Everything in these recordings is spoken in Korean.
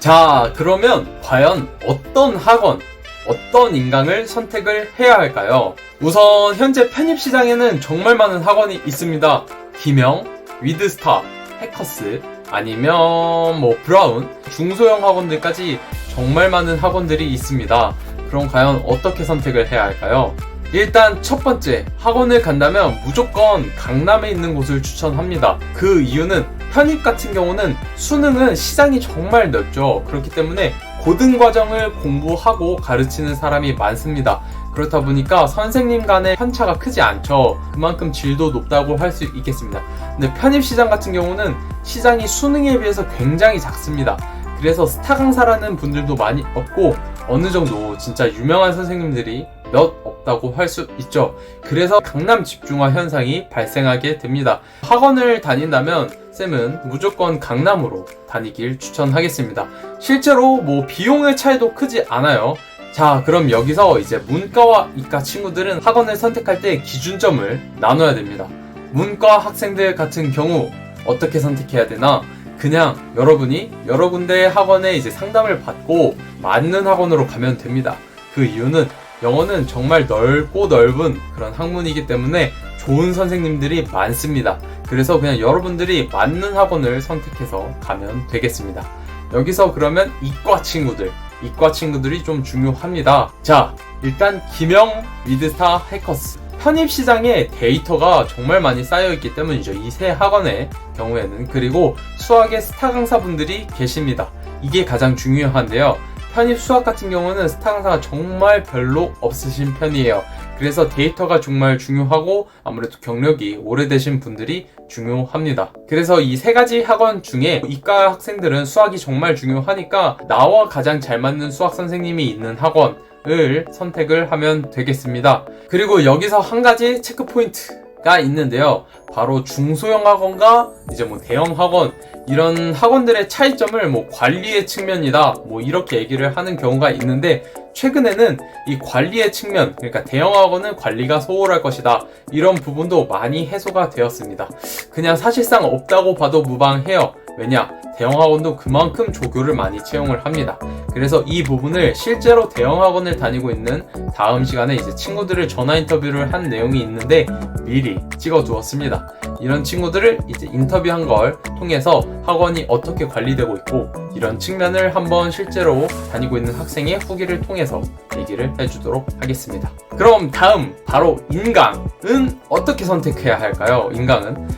자, 그러면 과연 어떤 학원, 어떤 인강을 선택을 해야 할까요? 우선 현재 편입시장에는 정말 많은 학원이 있습니다. 기명, 위드스타, 해커스, 아니면 브라운, 중소형 학원들까지 정말 많은 학원들이 있습니다. 그럼 과연 어떻게 선택을 해야 할까요? 일단 첫 번째, 학원을 간다면 무조건 강남에 있는 곳을 추천합니다. 그 이유는 편입 같은 경우는 수능은 시장이 정말 넓죠. 그렇기 때문에 고등과정을 공부하고 가르치는 사람이 많습니다. 그렇다 보니까 선생님 간의 편차가 크지 않죠. 그만큼 질도 높다고 할 수 있겠습니다. 근데 편입시장 같은 경우는 시장이 수능에 비해서 굉장히 작습니다. 그래서 스타 강사라는 분들도 많이 없고 어느 정도 진짜 유명한 선생님들이 몇 없다고 할 수 있죠. 그래서 강남 집중화 현상이 발생하게 됩니다. 학원을 다닌다면 쌤은 무조건 강남으로 다니길 추천하겠습니다. 실제로 비용의 차이도 크지 않아요. 자, 그럼 여기서 이제 문과와 이과 친구들은 학원을 선택할 때 기준점을 나눠야 됩니다. 문과 학생들 같은 경우 어떻게 선택해야 되나? 그냥 여러분이 여러 군데의 학원에 이제 상담을 받고 맞는 학원으로 가면 됩니다. 그 이유는 영어는 정말 넓고 넓은 그런 학문이기 때문에 좋은 선생님들이 많습니다. 그래서 그냥 여러분들이 맞는 학원을 선택해서 가면 되겠습니다. 여기서 그러면 이과 친구들이 좀 중요합니다. 자, 일단 기명, 위드스타, 해커스. 편입시장에 데이터가 정말 많이 쌓여있기 때문이죠. 이 세 학원의 경우에는. 그리고 수학의 스타 강사분들이 계십니다. 이게 가장 중요한데요. 편입 수학 같은 경우는 스타 강사가 정말 별로 없으신 편이에요. 그래서 데이터가 정말 중요하고 아무래도 경력이 오래되신 분들이 중요합니다. 그래서 이 세 가지 학원 중에 이과 학생들은 수학이 정말 중요하니까 나와 가장 잘 맞는 수학 선생님이 있는 학원을 선택을 하면 되겠습니다. 그리고 여기서 한 가지 체크 포인트가 있는데요. 바로 중소형 학원과 이제 대형 학원, 이런 학원들의 차이점을 관리의 측면이다 이렇게 얘기를 하는 경우가 있는데, 최근에는 이 관리의 측면, 그러니까 대형 학원은 관리가 소홀할 것이다, 이런 부분도 많이 해소가 되었습니다. 그냥 사실상 없다고 봐도 무방해요. 왜냐? 대형 학원도 그만큼 조교를 많이 채용을 합니다. 그래서 이 부분을 실제로 대형 학원을 다니고 있는 다음 시간에 이제 친구들을 전화 인터뷰를 한 내용이 있는데 미리 찍어두었습니다. 이런 친구들을 이제 인터뷰한 걸 통해서 학원이 어떻게 관리되고 있고 이런 측면을 한번 실제로 다니고 있는 학생의 후기를 통해서 얘기를 해주도록 하겠습니다. 그럼 다음 바로 인강은 어떻게 선택해야 할까요? 인강은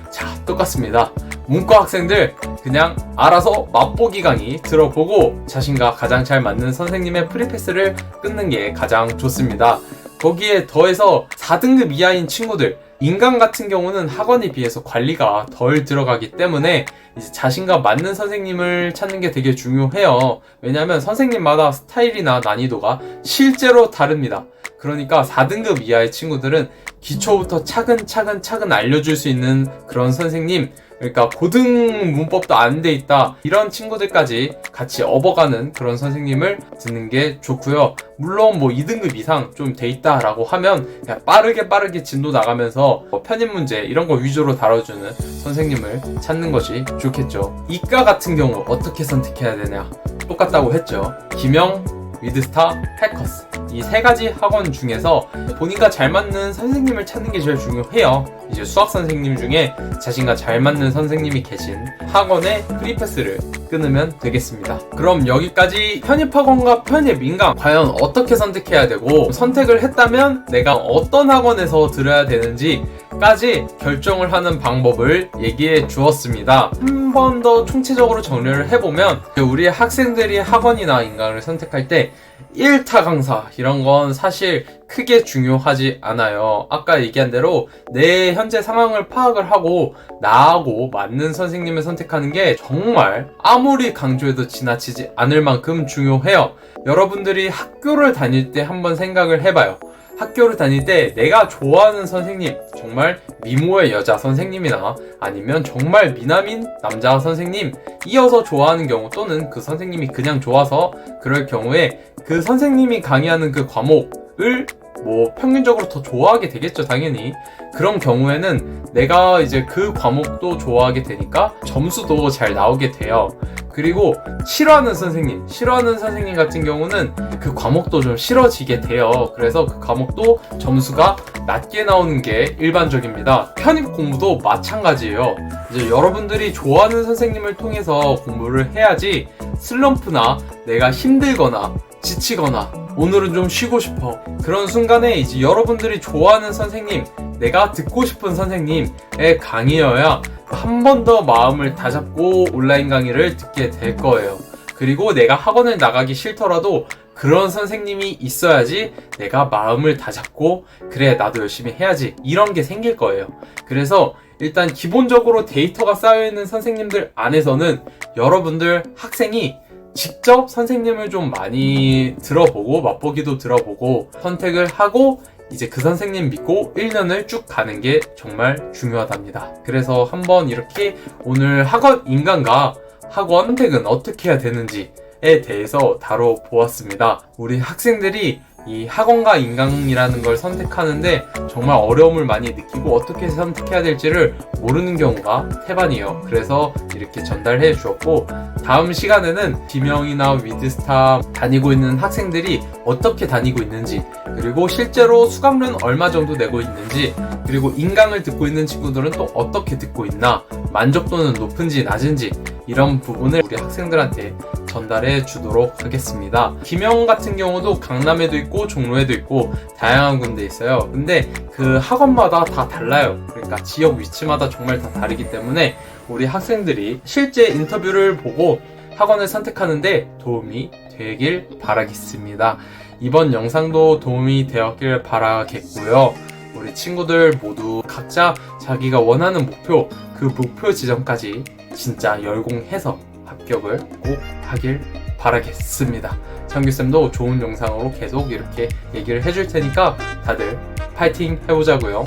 똑같습니다. 문과 학생들 그냥 알아서 맛보기 강의 들어보고 자신과 가장 잘 맞는 선생님의 프리패스를 끊는 게 가장 좋습니다. 거기에 더해서 4등급 이하인 친구들, 인강 같은 경우는 학원에 비해서 관리가 덜 들어가기 때문에 이제 자신과 맞는 선생님을 찾는 게 되게 중요해요. 왜냐하면 선생님마다 스타일이나 난이도가 실제로 다릅니다. 그러니까 4등급 이하의 친구들은 기초부터 차근차근 알려줄 수 있는 그런 선생님, 그러니까 고등 문법도 안 돼 있다, 이런 친구들까지 같이 업어가는 그런 선생님을 듣는 게 좋고요. 물론 2등급 이상 좀 돼 있다라고 하면 그냥 빠르게 진도 나가면서 편입 문제 이런 거 위주로 다뤄주는 선생님을 찾는 것이 좋겠죠. 이과 같은 경우 어떻게 선택해야 되냐? 똑같다고 했죠. 기명, 위드스타, 해커스, 이 세 가지 학원 중에서 본인과 잘 맞는 선생님을 찾는 게 제일 중요해요. 이제 수학 선생님 중에 자신과 잘 맞는 선생님이 계신 학원의 프리패스를 끊으면 되겠습니다. 그럼 여기까지 편입학원과 편입 인강 과연 어떻게 선택해야 되고, 선택을 했다면 내가 어떤 학원에서 들어야 되는지까지 결정을 하는 방법을 얘기해 주었습니다. 한 번 더 총체적으로 정리를 해보면, 우리 학생들이 학원이나 인강을 선택할 때 1타 강사 이런 건 사실 크게 중요하지 않아요. 아까 얘기한 대로 내 현재 상황을 파악을 하고 나하고 맞는 선생님을 선택하는 게 정말 아무리 강조해도 지나치지 않을 만큼 중요해요. 여러분들이 학교를 다닐 때 한번 생각을 해봐요. 학교를 다닐 때 내가 좋아하는 선생님, 정말 미모의 여자 선생님이나 아니면 정말 미남인 남자 선생님 이어서 좋아하는 경우, 또는 그 선생님이 그냥 좋아서 그럴 경우에 그 선생님이 강의하는 그 과목을 뭐 평균적으로 더 좋아하게 되겠죠, 당연히. 그런 경우에는 내가 이제 그 과목도 좋아하게 되니까 점수도 잘 나오게 돼요. 그리고 싫어하는 선생님 같은 경우는 그 과목도 좀 싫어지게 돼요. 그래서 그 과목도 점수가 낮게 나오는 게 일반적입니다. 편입 공부도 마찬가지예요. 이제 여러분들이 좋아하는 선생님을 통해서 공부를 해야지 슬럼프나 내가 힘들거나 지치거나 오늘은 좀 쉬고 싶어, 그런 순간에 이제 여러분들이 좋아하는 선생님, 내가 듣고 싶은 선생님의 강의여야 한 번 더 마음을 다잡고 온라인 강의를 듣게 될 거예요. 그리고 내가 학원을 나가기 싫더라도 그런 선생님이 있어야지 내가 마음을 다잡고 그래 나도 열심히 해야지, 이런 게 생길 거예요. 그래서 일단 기본적으로 데이터가 쌓여있는 선생님들 안에서는 여러분들 학생이 직접 선생님을 좀 많이 들어보고 맛보기도 들어보고 선택을 하고 이제 그 선생님 믿고 1년을 쭉 가는 게 정말 중요하답니다. 그래서 한번 이렇게 오늘 학원 인강과 학원 선택은 어떻게 해야 되는지에 대해서 다뤄보았습니다. 우리 학생들이 이 학원과 인강이라는 걸 선택하는데 정말 어려움을 많이 느끼고 어떻게 선택해야 될지를 모르는 경우가 태반이에요. 그래서 이렇게 전달해 주었고, 다음 시간에는 비명이나 위드스타 다니고 있는 학생들이 어떻게 다니고 있는지, 그리고 실제로 수강료는 얼마 정도 내고 있는지, 그리고 인강을 듣고 있는 친구들은 또 어떻게 듣고 있나, 만족도는 높은지 낮은지, 이런 부분을 우리 학생들한테 전달해 주도록 하겠습니다. 김영 같은 경우도 강남에도 있고 종로에도 있고 다양한 군데 있어요. 근데 그 학원마다 다 달라요. 그러니까 지역 위치마다 정말 다 다르기 때문에 우리 학생들이 실제 인터뷰를 보고 학원을 선택하는데 도움이 되길 바라겠습니다. 이번 영상도 도움이 되었길 바라겠고요. 우리 친구들 모두 각자 자기가 원하는 목표, 그 목표 지점까지 진짜 열공해서 합격을 꼭 하길 바라겠습니다. 창규쌤도 좋은 영상으로 계속 이렇게 얘기를 해줄 테니까 다들 파이팅 해보자고요.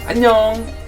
안녕!